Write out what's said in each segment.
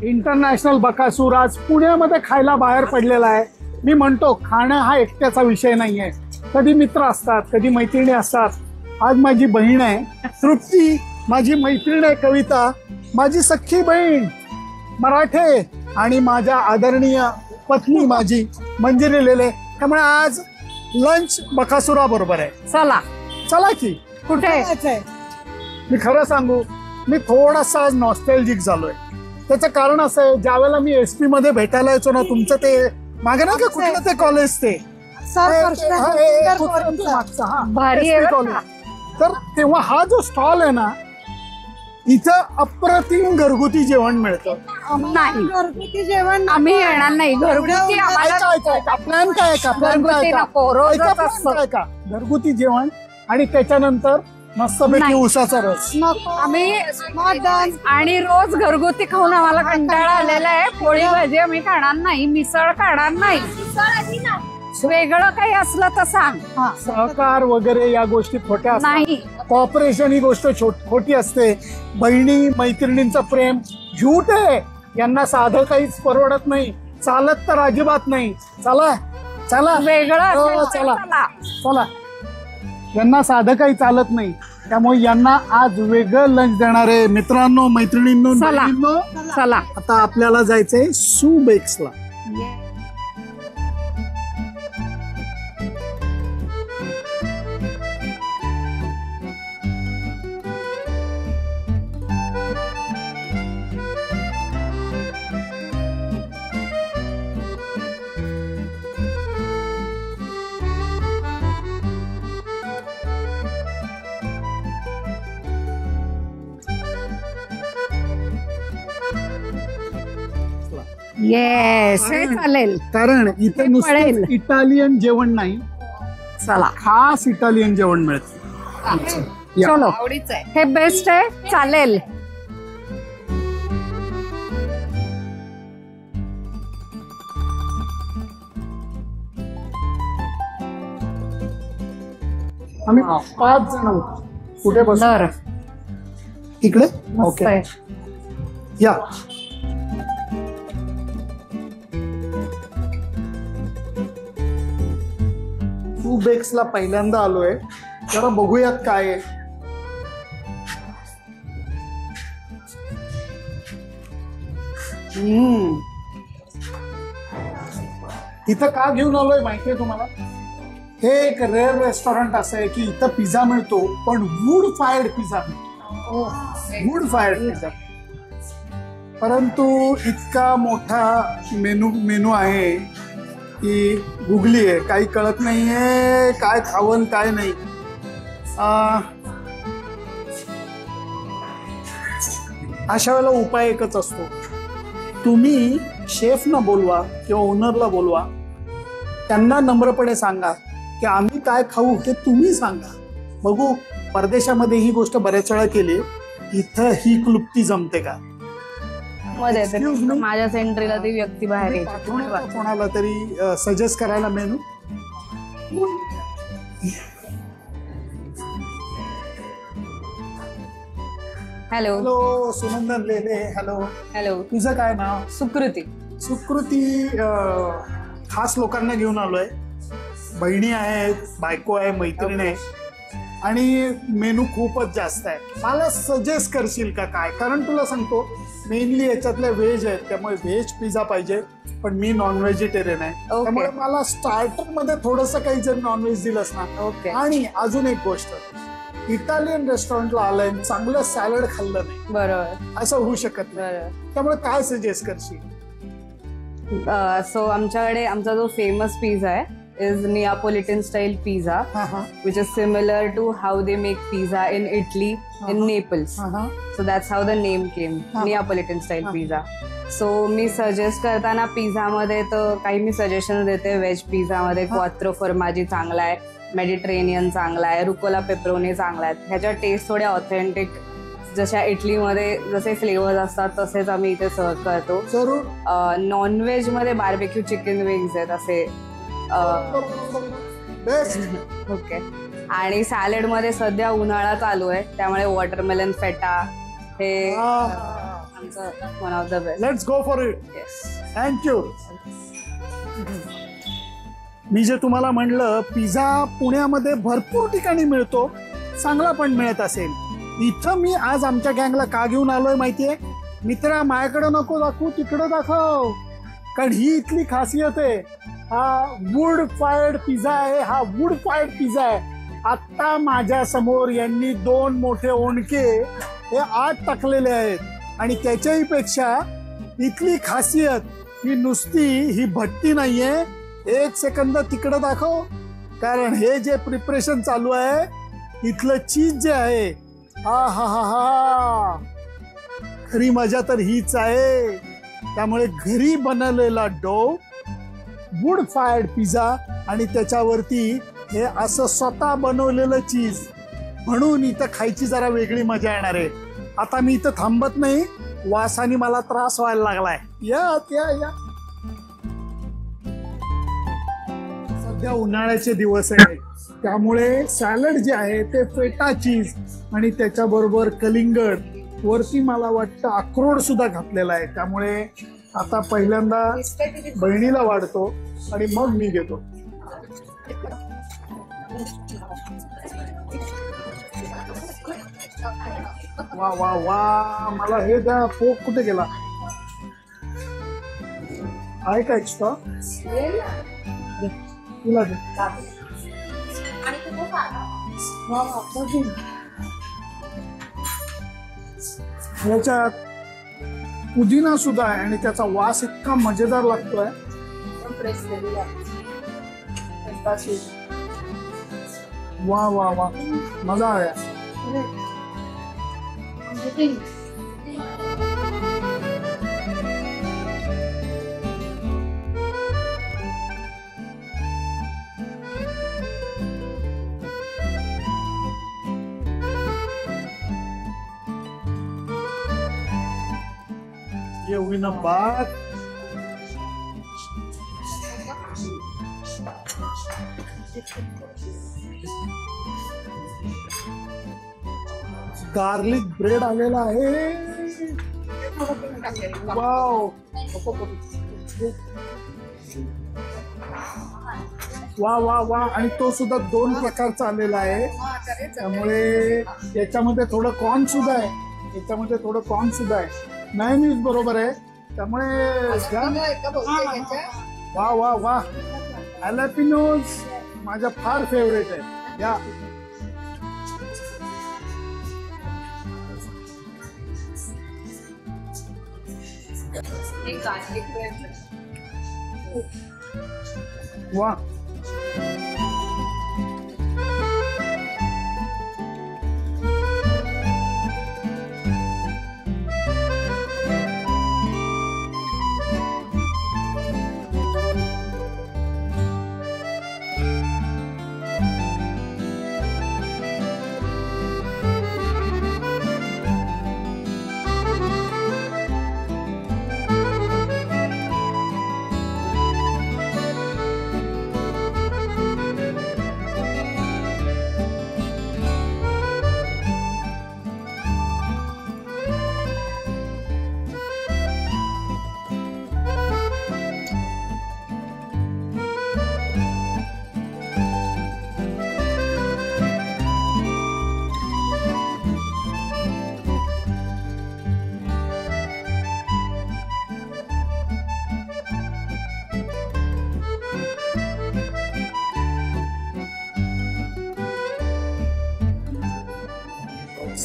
International Bakasur आज पुण्यामध्ये खायला बाहेर पडलेला आहे. मी म्हणतो खाणं हा एकट्याचा विषय नाहीये. कधी मित्र असतात, कधी मैत्रिणी असतात. आज माझी बहीण आहे तृप्ती, माझी मैत्रीण आहे कविता, माझी सख्खी बहीण मराठे आणि माझ्या आदरणीय पत्नी माझी मंजिरी लेले. त्यामुळे आज लंच बकासुरा बरोबर आहे. चला चला की. कुठे? मी खरं सांगू, मी थोडासा आज नॉस्टॅल्जिक झालोय. त्याचं कारण असं आहे, ज्या वेळेला मी एसपी मध्ये भेटायला यायचो ना, तुमचं ते मागे ना का कुठलं ते कॉलेज ते भारी आहे बरं का? तर तेव्हा हा जो स्टॉल आहे ना, इथं अप्रतिम घरगुती जेवण मिळतं. नाही घरगुती जेवण आम्ही येणार नाही. घरगुती आम्हाला प्लॅन काय का? प्लॅन काय घरगुती नको, रोजच असतं. का? घरगुती जेवण आणि त्याच्यानंतर मस्तपैकी नाही. उसाचा रस. आम्ही आणि रोज घरगुती खाऊन आम्हाला कंटाळा आलेला आहे. पोळी भाजी आम्ही खाणार नाही, मिसळ खाणार नाही. वेगळं काही असलं तर सांग. सहकार वगैरे या गोष्टी खोट्या असतात. नाही. कॉपरेशन ही गोष्ट खोटी असते. बहिणी मैत्रिणींचं प्रेम झूट आहे. यांना साधं काहीच परवडत नाही, चालत तर अजिबात नाही. चला चला वेगळं असेल तर चला चला. चला. यांना साधं काही चालत नाही, त्यामुळे यांना आज वेगळं लंच देणार आहे. मित्रांनो, मैत्रिणींनो, चला. बहिणींनो, चला आता आपल्याला जायचंय सुबेक्सला. येस, हे चालेल. कारण इथे नुसतं पडेल. इटालियन जेवण नाही, चला खास इटालियन जेवण मिळतं. या. चलो, हे बेस्ट आहे. चालेल. आम्ही 5 जण आहोत. कुठे बस? दर इकडे. मस्त ओके, आहे. या. सुबेक्सला पहिल्यांदा आलोय, जरा बघूयात काय आहे. इथं का घेऊन आलोय माहितीये तुम्हाला? हे एक रेअर रेस्टॉरंट असं आहे की इथं पिझ्झा मिळतो, पण वूड फायर्ड पिझ्झा मिळतो. Wood fired pizza. परंतु इतका मोठा मेनू आहे की गुगली आहे, काही कळत नाहीये काय खावं काय नाही. अशा वेळेला उपाय एकच असतो, तुम्ही शेफना बोलवा किंवा ओनरला बोलवा, त्यांना नम्रपणे सांगा की आम्ही काय खाऊ हे तुम्ही सांगा. बघू, परदेशामध्ये ही गोष्ट बऱ्याच वेळा केली, इथं ही क्लुप्ती जमते का? माझ्या सेंट्रीला ती व्यक्ती बाहेर येते. कोणाला तरी सजेस्ट करायला मेनू. हॅलो हॅलो, सुनंदन लेले. हॅलो. हॅलो, तुझं काय नाव? सुकृती. सुकृती. खास लोकांना घेऊन आलोय. बहिणी आहेत, बायको आहे, मैत्रीण आहे आणि मेनू खूपच जास्त आहे. मला सजेस्ट करशील का काय? कारण तुला सांगतो, मेनली याच्यातल्या व्हेज आहेत, त्यामुळे व्हेज पिझ्झा पाहिजे, पण मी नॉन व्हेजिटेरियन आहे. त्यामुळे मला स्टार्टर मध्ये थोडस काही जर नॉनव्हेज दिलंस ना. आणि अजून एक गोष्ट, इटालियन रेस्टॉरंटला आलंय, चांगलं सॅलड खाल्लं नाही, बरोबर, असं होऊ शकत नाही. त्यामुळे काय सजेस्ट करशील? सो आमच्याकडे आमचा जो फेमस पिझ्झा आहे is Neapolitan style pizza, which is similar to how they make pizza in Italy, in Naples. So that's how the name came, Neapolitan style pizza. So me suggest करताना pizza मध्ये तर काही मी suggestion देते. Veg pizza मध्ये quattro फॉर्माजी चांगला आहे, Mediterranean चांगला आहे, रुकोला पेपरोनी चांगला आहे. ह्याच्या टेस्ट थोड्या ऑथेंटिक, जशा इटलीमध्ये जसे फ्लेवर्स असतात तसेच आम्ही इथे सर्व करतो. नॉनव्हेज मध्ये बार्बेक्यू चिकन विंग्स आहेत असे. ओके. आणि सॅलड मध्ये सध्या उन्हाळा चालू आहे, त्यामुळे वॉटरमेलन फेटा हे one of the best. Let's go for it. Yes. Thank you. मी जे तुम्हाला म्हणलं पिझ्झा पुण्यामध्ये भरपूर ठिकाणी मिळतो, चांगला पण मिळत असेल. इथं मी आज आमच्या गँगला का घेऊन आलोय माहितीये? मित्रा माझ्याकडे नको दाखवू, तिकडं दाखव, कारण ही इथली खासियत आहे. हा वूड फायर्ड पिझ्झा आहे. हा वूड फायर्ड पिझ्झा आहे. आता माझ्या समोर यांनी 2 मोठे ओंडके हे आत टाकलेले आहेत. आणि त्याच्याही पेक्षा इथली खासियत ही नुसती ही भट्टी नाहीये. 1 सेकंद तिकडं दाखव, कारण हे जे प्रिपरेशन चालू आहे, इथलं चीज जे आहे, हा हा हा हा, खरी मजा तर हीच आहे. त्यामुळे घरी बनवलेला डो, वूड फायर्ड पिझ्झा आणि त्याच्यावरती हे असं स्वतः बनवलेलं चीज, म्हणून इथं खायची जरा वेगळी मजा येणार आहे. आता मी इथं थांबत नाही, वासाने मला त्रास व्हायला लागलाय. या. सध्या उन्हाळ्याचे दिवस आहेत, त्यामुळे सॅलड जे आहे ते फेटा चीज आणि त्याच्याबरोबर कलिंगड, वरती मला वाटतं अक्रोड सुद्धा घातलेला आहे. त्यामुळे आता पहिल्यांदा बहिणीला वाढतो आणि मग मी घेतो. वा वा वा, मला हे द्या. पोक कुठे गेला? आहे का एक्स्ट्रा? तुला दे. ह्याच्यात पुदिना सुद्धा आहे आणि त्याचा वास इतका मजेदार लागतोय. वा वा वा, मजा आया. ये हुई ना बात. गार्लिक ब्रेड आलेला आहे. वाव, वा वा वा, आणि तो सुद्धा 2 प्रकारचा आलेला आहे. त्यामुळे याच्यामध्ये थोडं कॉर्न सुद्धा आहे, याच्यामध्ये थोडं कॉर्न सुद्धा आहे. मेयोनीज बरोबर आहे. त्यामुळे वा वा वा, हॅलॅपिनोज माझ्या फार फेवरेट आहे. या. वा,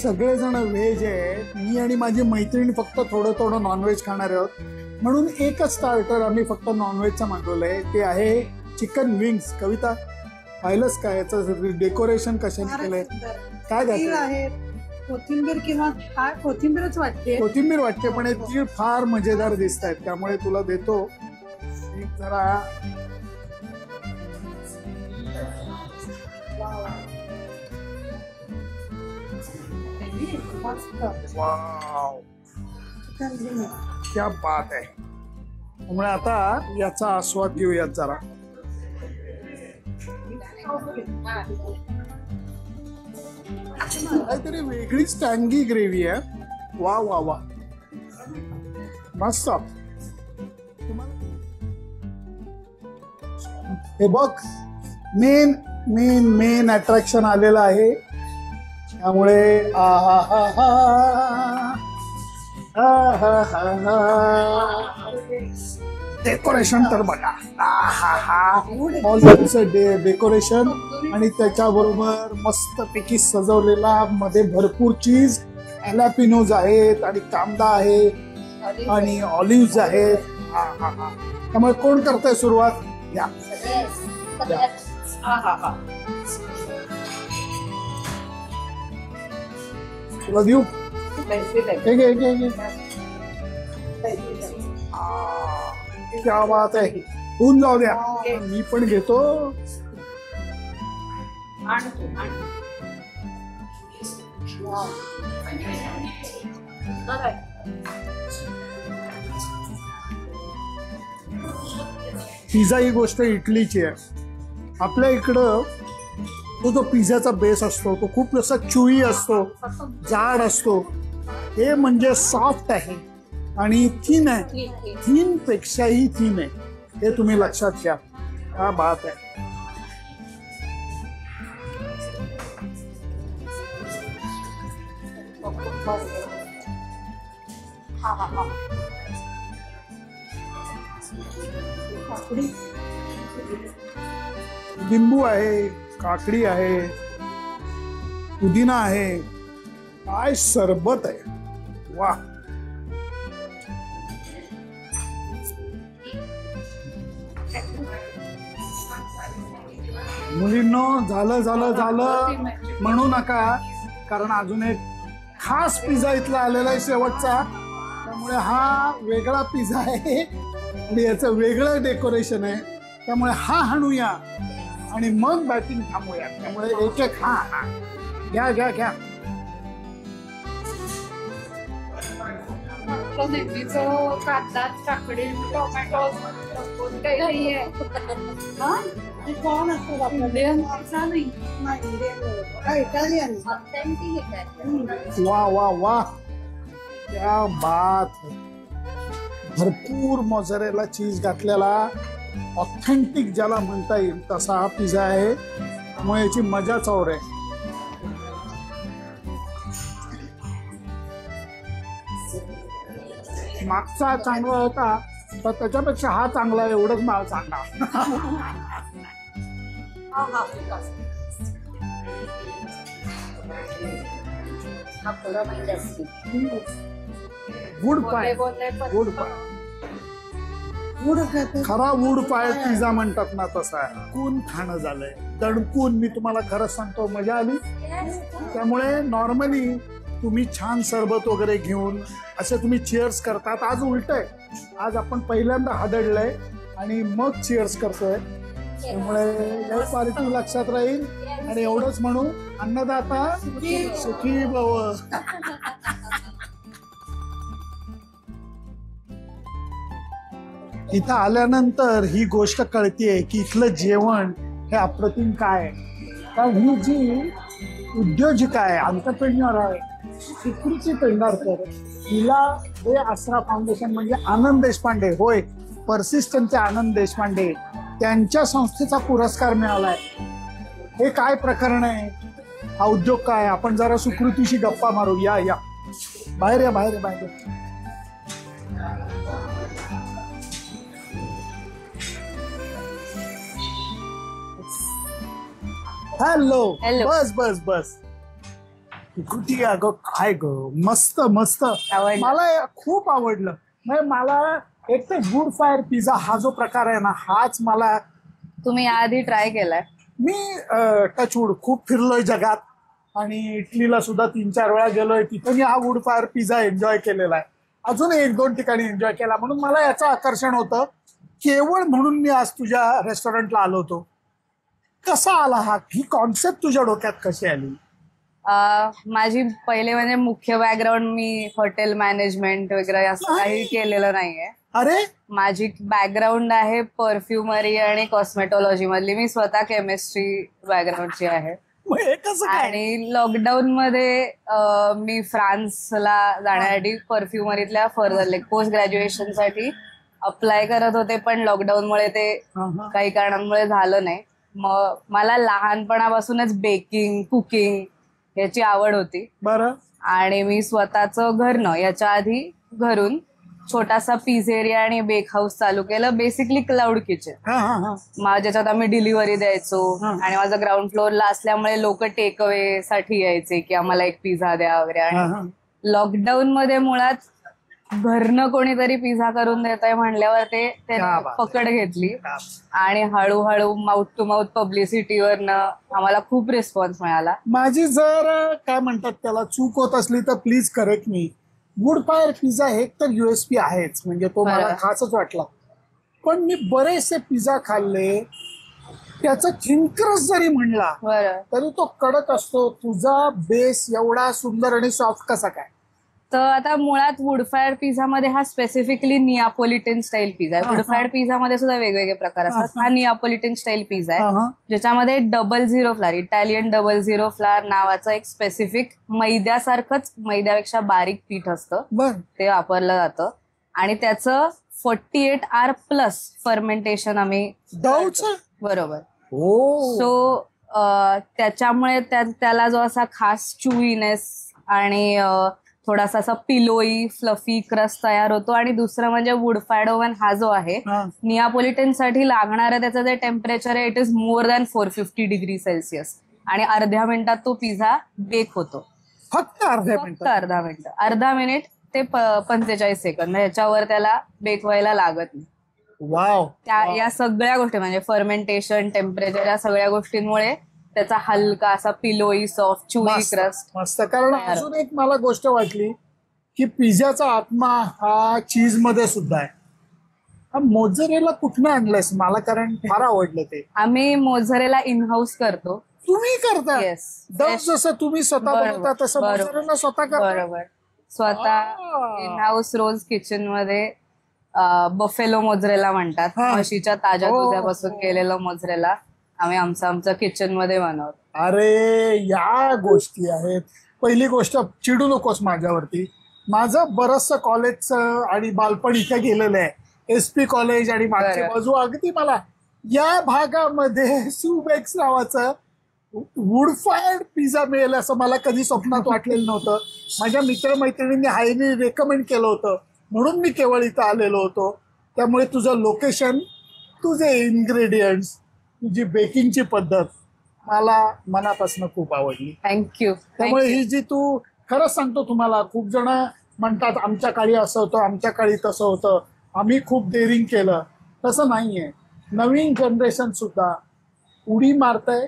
सगळेजण व्हेज आहेत. मी आणि माझी मैत्रीण फक्त थोडं थोडं नॉनव्हेज खाणार आहोत, म्हणून एकच स्टार्टर आम्ही फक्त नॉनव्हेजचं मागवलंय. ते आहे चिकन विंग्स. कविता, पाहिलंच का याचं डेकोरेशन कशाने केलंय? काय घातलंय? कोथिंबीर किंवा काय, कोथिंबीरच वाटते. कोथिंबीर वाटते, पण हे तीळ फार मजेदार दिसत आहेत. त्यामुळे तुला देतो एक जरा. वाव, क्या बात आहे. त्यामुळे आता याचा आस्वाद घेऊयात जरा. काहीतरी वेगळीच टँगी ग्रेव्ही आहे. वा वा वा. मस्त. हे बघ, मेन मेन मेन अट्रॅक्शन आलेलं आहे. त्यामुळे डेकोरेशन तर बघा, डेकोरेशन आणि त्याच्याबरोबर मस्तपैकी सजवलेला, मध्ये भरपूर चीज, ॲलापिनोज आहेत आणि कांदा आहे आणि ऑलिव्ह आहेत. त्यामुळे कोण करतंय सुरुवात? या तुला देऊ? क्या बात आहे. होऊन जाऊ द्या, मी पण घेतो. पिझ्झा ही गोष्ट इटलीची आहे. आपल्या इकडं तो जो पिझ्झाचा बेस असतो तो खूप असा चुई असतो, जाड असतो. हे म्हणजे सॉफ्ट आहे आणि थीन आहे, थीन पेक्षाही थीन आहे. हे तुम्ही लक्षात घ्या. क्या बात आहे. लिंबू आहे, काकडी आहे, पुदिना आहे, काय सरबत आहे. वा. मुलींनो, झालं झालं झालं म्हणू नका, कारण अजून एक खास पिझ्झा इथला आलेला आहे शेवटचा. त्यामुळे हा वेगळा पिझ्झा आहे आणि याचं वेगळं डेकोरेशन आहे. त्यामुळे हा हाणूया आणि मग बॅटिंग थांबूया. त्यामुळे एक एक हा घ्या घ्या घ्या. कांदा, काकडी, टोमॅटो कोणत्याही आहे. कोण असतो इंडियन पिझ्झा? नाही, इटालियन. वा वा वा, क्या बात. भरपूर मोझरेला चीज घातलेला, ऑथेंटिक ज्याला म्हणता येईल तसा हा पिझ्झा आहे. त्यामुळे याची मजाच और आहे. मागचा चांगला होता तर त्याच्यापेक्षा हा चांगला आहे, एवढंच मला सांगा. वूड पाय, वूड पाय, खरा वूड पाय पिझ्झा म्हणतात ना तसा दणकून खाणं झालंय. दणकून, मी तुम्हाला खरं सांगतो, मजा आली. त्यामुळे नॉर्मली तुम्ही छान सरबत वगैरे घेऊन असे तुम्ही चिअर्स करतात. आज उलट आहे, आज आपण पहिल्यांदा हादडलंय आणि मग चिअर्स करतोय. त्यामुळे पार्टी लक्षात राहील. आणि एवढंच म्हणू, अन्नदाता सुखी भव. इथं आल्यानंतर ही गोष्ट कळतीये की इथलं जेवण हे अप्रतिम काय आहे. कारण ही जी उद्योजिका आहे, एंटरप्रेन्युअर आहे, सुकृती पेंढारकर, तिला हे आसरा फाउंडेशन म्हणजे आनंद देशपांडे, होय पर्सिस्टंटचे आनंद देशपांडे, त्यांच्या संस्थेचा पुरस्कार मिळालाय. हे काय प्रकरण आहे, हा उद्योग काय? आपण जरा सुकृतीशी गप्पा मारू. या या, बाहेर या, बाहेर बाहेर. हॅलो. बस बस बस. सुकृती, अगं काय ग, मस्त मस्त. मला खूप आवडलं. म्हणजे मला एक तर वूड फायर पिझ्झा हा जो प्रकार आहे ना, हाच मला. तुम्ही आधी ट्राय केलाय? मी टचवूड खूप फिरलोय जगात आणि इटलीला सुद्धा 3-4 वेळा गेलोय. तिथं मी हा वूड फायर पिझ्झा एन्जॉय केलेला आहे. अजून 1-2 ठिकाणी एन्जॉय केला. म्हणून मला याचं आकर्षण होतं. केवळ म्हणून मी आज तुझ्या रेस्टॉरंटला आलो होतो. कसा आला हा, ही कॉन्सेप्ट तुझ्या डोक्यात कशी आली? माझी पहिले म्हणजे मुख्य बॅकग्राऊंड, मी हॉटेल मॅनेजमेंट वगैरे असं काही केलेलं नाहीये. अरे, माझी बॅकग्राऊंड आहे परफ्युमरी आणि कॉस्मेटॉलॉजी मधली. मी स्वतः केमिस्ट्री बॅकग्राऊंडची आहे. हे कसं काय? आणि लॉकडाऊन मध्ये मी फ्रान्सला जाण्यासाठी परफ्युमरीतल्या फर्दर लाईक पोस्ट ग्रॅज्युएशन साठी अप्लाय करत होते, पण लॉकडाऊन मुळे ते काही कारणांमुळे झालं नाही. मग मला लहानपणापासूनच बेकिंग कुकिंग याची आवड होती. बरं. आणि मी स्वतःचं घरनं याच्या आधी घरून छोटासा पिझेरिया आणि बेक हाऊस चालू केलं, बेसिकली क्लाउड किचन. ज्याच्यात आम्ही डिलिव्हरी द्यायचो आणि माझं ग्राउंड फ्लोअरला असल्यामुळे लोक टेक अवे साठी यायचे की आम्हाला एक पिझ्झा द्या वगैरे. आणि लॉकडाऊन मध्ये मुळात घरनं कोणीतरी पिझ्झा करून देत आहे म्हणल्यावर ते पकड घेतली आणि हळूहळू माउथ टू माउथ पब्लिसिटीवरनं आम्हाला खूप रिस्पॉन्स मिळाला. माझी जर काय म्हणतात त्याला चूक होत असली तर please correct me. Wood fire pizza हे तर USP आहेच, म्हणजे तो मला खासच वाटला. पण मी बरेचसे पिझ्झा खाल्ले, त्याचा थिंकरस जरी म्हणला तरी तो कडक असतो. तुझा बेस एवढा सुंदर आणि सॉफ्ट कसा काय? तर आता मुळात वुडफायर पिझ्झा मध्ये हा स्पेसिफिकली नियापोलिटन स्टाईल पिझ्झा आहे. वुडफायर पिझ्झा मध्ये सुद्धा वेगवेगळे प्रकार असतात. हा नियापोलिटन स्टाईल पिझ्झा आहे, ज्याच्यामध्ये 00 फ्लावर, इटालियन 00 फ्लावर नावाचं एक स्पेसिफिक मैद्यासारखंच मैद्यापेक्षा बारीक पीठ असतं, ते वापरलं जातं. आणि त्याचं 48 hour प्लस फर्मेंटेशन आम्ही बरोबर. सो त्याच्यामुळे त्याला जो असा खास चुईनेस आणि थोडासा असा पिलोई फ्लफी क्रस्ट तयार होतो. आणि दुसरं म्हणजे वुडफायर्ड ओव्हन हा जो आहे नियापोलिटन साठी लागणारं त्याचं जे टेम्परेचर आहे it is more than 450 degree Celsius. आणि अर्ध्या मिनिटात तो पिझ्झा बेक होतो. फक्त अर्धा मिनिट ते 45 सेकंद, ह्याच्यावर त्याला बेक व्हायला लागत नाही. वाव. या सगळ्या गोष्टी म्हणजे फर्मेंटेशन, टेम्परेचर, या सगळ्या गोष्टींमुळे त्याचा हलका असा पिलोई सॉफ्ट चुई क्रस्ट मस्त. कारण अजून एक मला गोष्ट वाटली की पिझ्झाचा आत्मा हा चीज मध्ये सुद्धा आहे. हा मोझरेला कुठनं आणलंयस मला? कारण फार आवडलं ते. आम्ही मोझरेला इन हाऊस करतो. तुम्ही करता? येस. जसं तुम्ही स्वतः बनवता तसं मोझरेला स्वतः करता? बरोबर. स्वतः इन हाऊस रोज किचन मध्ये बफेलो मोझरेला म्हणतात, म्हशीच्या ताज्या दुधापासून केलेलं मोझरेला आम्ही आमचं किचन मध्ये बनवतो. अरे या गोष्टी आहेत. पहिली गोष्ट, चिडू नकोस माझ्यावरती. माझं बरचसं कॉलेजचं आणि बालपण इथे गेलेलं आहे. SP कॉलेज आणि मागची बाजू. अगदी मला या भागामध्ये सुबेक्स नावाचं वुड फायर्ड पिझ्झा मिळेल असं मला कधी स्वप्नात वाटलेलं नव्हतं. माझ्या मित्रमैत्रिणींनी हायली रेकमेंड केलं होतं म्हणून मी केवळ इथं आलेलो होतो. त्यामुळे तुझं लोकेशन, तुझे इन्ग्रेडियंट्स, तुझी बेकिंगची पद्धत मला मनापासून खूप आवडली. थँक्यू. त्यामुळे ही जी तू, खरंच सांगतो तुम्हाला, खूप जण म्हणतात आमच्या काळी असं होतं, आमच्या काळी तसं होतं, आम्ही खूप डेअरिंग केलं. तसं नाहीये. नवीन जनरेशन सुद्धा उडी मारतंय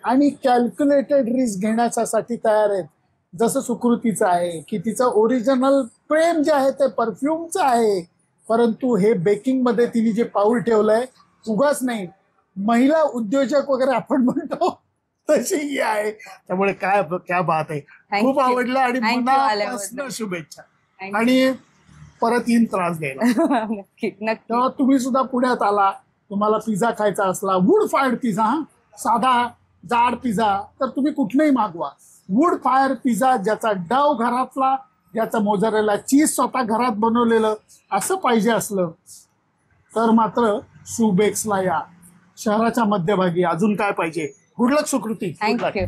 आणि कॅल्क्युलेटेड रिस्क घेण्यासाठी तयार आहेत. जसं सुकृतीचं आहे की तिचं ओरिजिनल प्रेम जे आहे ते परफ्यूमचं आहे, परंतु हे बेकिंगमध्ये तिने जे पाऊल ठेवलंय उगाच नाही. महिला उद्योजक वगैरे आपण म्हणतो तशी ही आहे. त्यामुळे क्या बात आहे. खूप आवडलं आणि मनापासून शुभेच्छा. आणि परत येईन त्रास द्यायला. तेव्हा तुम्ही सुद्धा पुण्यात आला, तुम्हाला पिझ्झा खायचा असला, वूड फायर्ड पिझ्झा, साधा जाड पिझ्झा, तर तुम्ही कुठनंही मागवा. वूड फायर पिझ्झा, ज्याचा डव घरातला, ज्याचं मोझरेला चीज स्वतः घरात बनवलेलं असं पाहिजे असलं तर मात्र सुबेक्सला या. शहराच्या मध्यभागी. अजून काय पाहिजे? गुड लक सुकृती. थँक्यू.